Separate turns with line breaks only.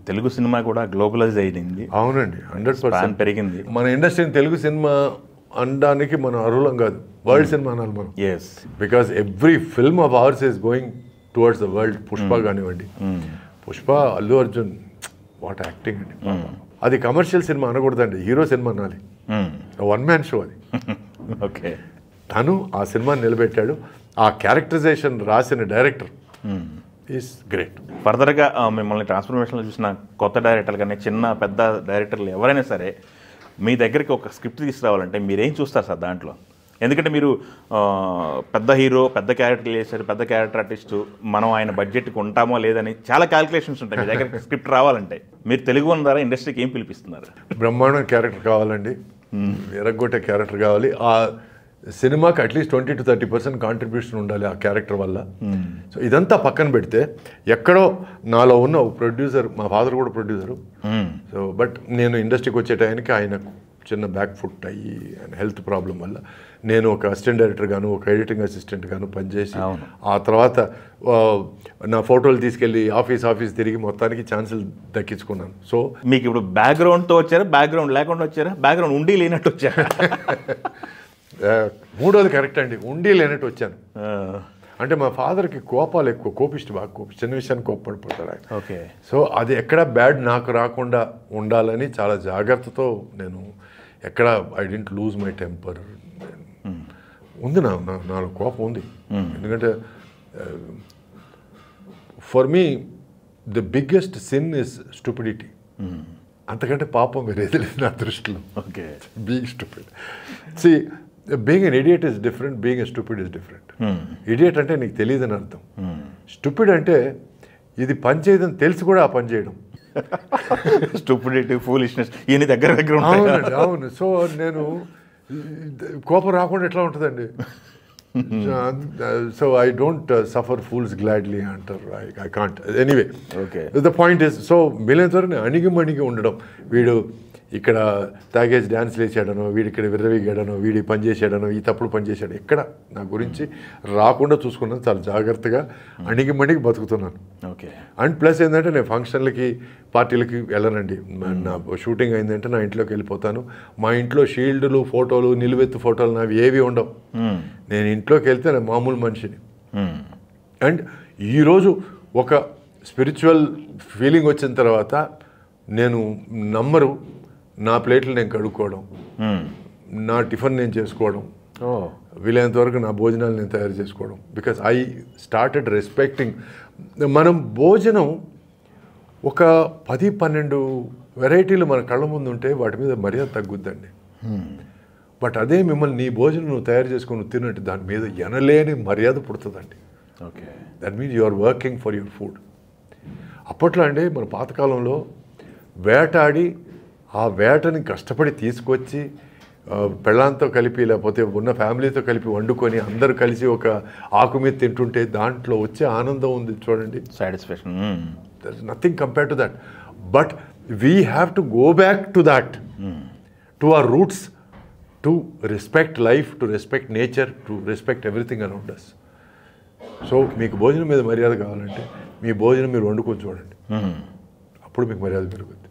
Telugu cinema కూడా globalise అయింది.
అవునండి, 100%
పెరిగింది.
మన ఇండస్ట్రీని తెలుగు సినిమా అనడానికి మనం అర్హులం కాదు, వరల్డ్ సినిమా అనాలి మనం.
Yes,
because every film of ours is going towards the world. Pushpa కానివ్వండి, పుష్ప, అల్లు అర్జున్, వాట్ యాక్టింగ్ అండి. అది కమర్షియల్ సినిమా అనకూడదండి, హీరో సినిమా అనాలి. వన్ మ్యాన్ షో అది.
ఓకే,
తను ఆ సినిమాని నిలబెట్టాడు. ఆ క్యారెక్టరైజేషన్ రాసిన డైరెక్టర్ ఈస్ గ్రేట్.
ఫర్దర్గా మిమ్మల్ని ట్రాన్స్ఫర్మేషన్లో చూసిన కొత్త డైరెక్టర్లు కానీ చిన్న పెద్ద డైరెక్టర్లు ఎవరైనా సరే మీ దగ్గరికి ఒక స్క్రిప్ట్ తీసుకురావాలంటే మీరేం చూస్తారు సార్ దాంట్లో? ఎందుకంటే మీరు పెద్ద హీరో, పెద్ద క్యారెక్టర్ చేశారు, పెద్ద క్యారెక్టర్ ఆర్టిస్టు, మనం ఆయన బడ్జెట్కి ఉంటామో లేదని చాలా క్యాలిక్యులేషన్స్ ఉంటాయి మీ దగ్గర స్క్రిప్ట్ రావాలంటే. మీరు తెలుగు వన్ ద్వారా ఇండస్ట్రీకి ఏం పిలిపిస్తున్నారు?
బ్రహ్మాండం క్యారెక్టర్ కావాలండి, ఎరగొట్టే క్యారెక్టర్ కావాలి. ఆ సినిమాకి అట్లీస్ట్ 20 to 30% కాంట్రిబ్యూషన్ ఉండాలి ఆ క్యారెక్టర్ వల్ల. సో ఇదంతా పక్కన పెడితే ఎక్కడో నాలో ఉన్న ఒక ప్రొడ్యూసర్, మా ఫాదర్ కూడా ప్రొడ్యూసరు. సో బట్ నేను ఇండస్ట్రీకి వచ్చే టైంకి ఆయనకు చిన్న బ్యాక్ ఫుట్ అయ్యి ఆయన హెల్త్ ప్రాబ్లం వల్ల నేను ఒక అసిస్టెంట్ డైరెక్టర్ గాను, ఒక ఎడిటింగ్ అసిస్టెంట్ గాను పనిచేసి ఆ తర్వాత నా ఫోటోలు తీసుకెళ్ళి ఆఫీస్ తిరిగి మొత్తానికి ఛాన్సులు దక్కించుకున్నాను. సో
మీకు ఇప్పుడు బ్యాక్గ్రౌండ్తో వచ్చారా, బ్యాక్గ్రౌండ్ లేకుండా వచ్చారా, బ్యాక్గ్రౌండ్ ఉండి లేనట్టు వచ్చారా?
మూడోది కరెక్ట్ అండి, ఉండి లేనట్టు వచ్చాను. అంటే మా ఫాదర్కి కోపాలు ఎక్కువ, కోపిష్టి, బాగా కోపిష్టి, చిన్న విషయాన్ని కోప్పడిపోతారు ఆయన.
ఓకే. సో
అది ఎక్కడ బ్యాడ్ నాకు రాకుండా ఉండాలని చాలా జాగ్రత్తతో నేను ఎక్కడ I don't lose my temper. ఉంది నాలో కోపం ఉంది. ఎందుకంటే for me the biggest sin is stupidity. అంతకంటే పాపం వేరేది లేదు నా దృష్టిలో.
Okay,
being stupid. See, being an idiot is different, being a stupid is different. Idiot అంటే నీకు తెలియదని అర్థం. స్టూపిడ్ అంటే ఇది పని చేయదని తెలిసి కూడా ఆ పని చేయడం.
స్టూపిడిటీ, ఫూలిష్నెస్ ఇవన్నీ దగ్గర
అవునండి, అవును. సో నేను కోపం రాకుండా ఎట్లా ఉంటుందండి. So I don't suffer fools gladly అంటారు. I can't anyway.
Okay,
the point is, so వీళ్ళంత వరకు అణిగి ఉండడం. వీడు ఇక్కడ తాగేసి డ్యాన్స్ వేసాడనో, వీడి ఇక్కడ విర్రవీగాడనో, వీడి పని చేసాడనో, ఈ తప్పుడు పని చేశాడు, ఎక్కడ నా గురించి రాకుండా చూసుకున్నాను. చాలా జాగ్రత్తగా అణిగి బతుకుతున్నాను.
ఓకే.
అండ్ ప్లస్ ఏంటంటే నేను ఫంక్షన్లకి, పార్టీలకి వెళ్ళనండి. నా షూటింగ్ అయిందంటే నా ఇంట్లోకి వెళ్ళిపోతాను. మా ఇంట్లో షీల్డ్లు, ఫోటోలు, నిలువెత్తు ఫోటోలు నావి ఏవి ఉండవు. నేను ఇంట్లోకి వెళ్తే నేను మామూలు మనిషిని. అండ్ ఈరోజు ఒక స్పిరిచువల్ ఫీలింగ్ వచ్చిన తర్వాత నేను నమ్మరు, నా ప్లేట్లు నేను కడుక్కోవడం, నా టిఫిన్ నేను చేసుకోవడం, వీలైనంత వరకు నా భోజనాలు నేను తయారు చేసుకోవడం. Because I started respecting. మనం భోజనం ఒక 10-12 వెరైటీలు మన కళ్ళ ముందు ఉంటే వాటి మీద మర్యాద తగ్గుద్దండి. బట్ అదే మిమ్మల్ని నీ భోజనం నువ్వు తయారు చేసుకొని తిన్నట్టు దాని మీద ఎనలేని మర్యాద పుడుతుందండి.
Okay,
that means you are working for your food. అప్పట్లో అండి మన పాతకాలంలో వేటాడి ఆ వేటని కష్టపడి తీసుకొచ్చి పెళ్ళాంతో కలిపి లేకపోతే ఉన్న ఫ్యామిలీతో కలిపి వండుకొని అందరూ కలిసి ఒక ఆకు మీద తింటుంటే దాంట్లో వచ్చే ఆనందం ఉంది చూడండి,
satisfaction.
There is nothing compare to that. But we have to go back to that, to our roots, to respect life, to respect nature, to respect everything around us. So మీకు భోజనం మీద మర్యాద కావాలంటే మీ భోజనం మీరు వండుకొని చూడండి, అప్పుడు మీకు మర్యాద పెరుగుతుంది.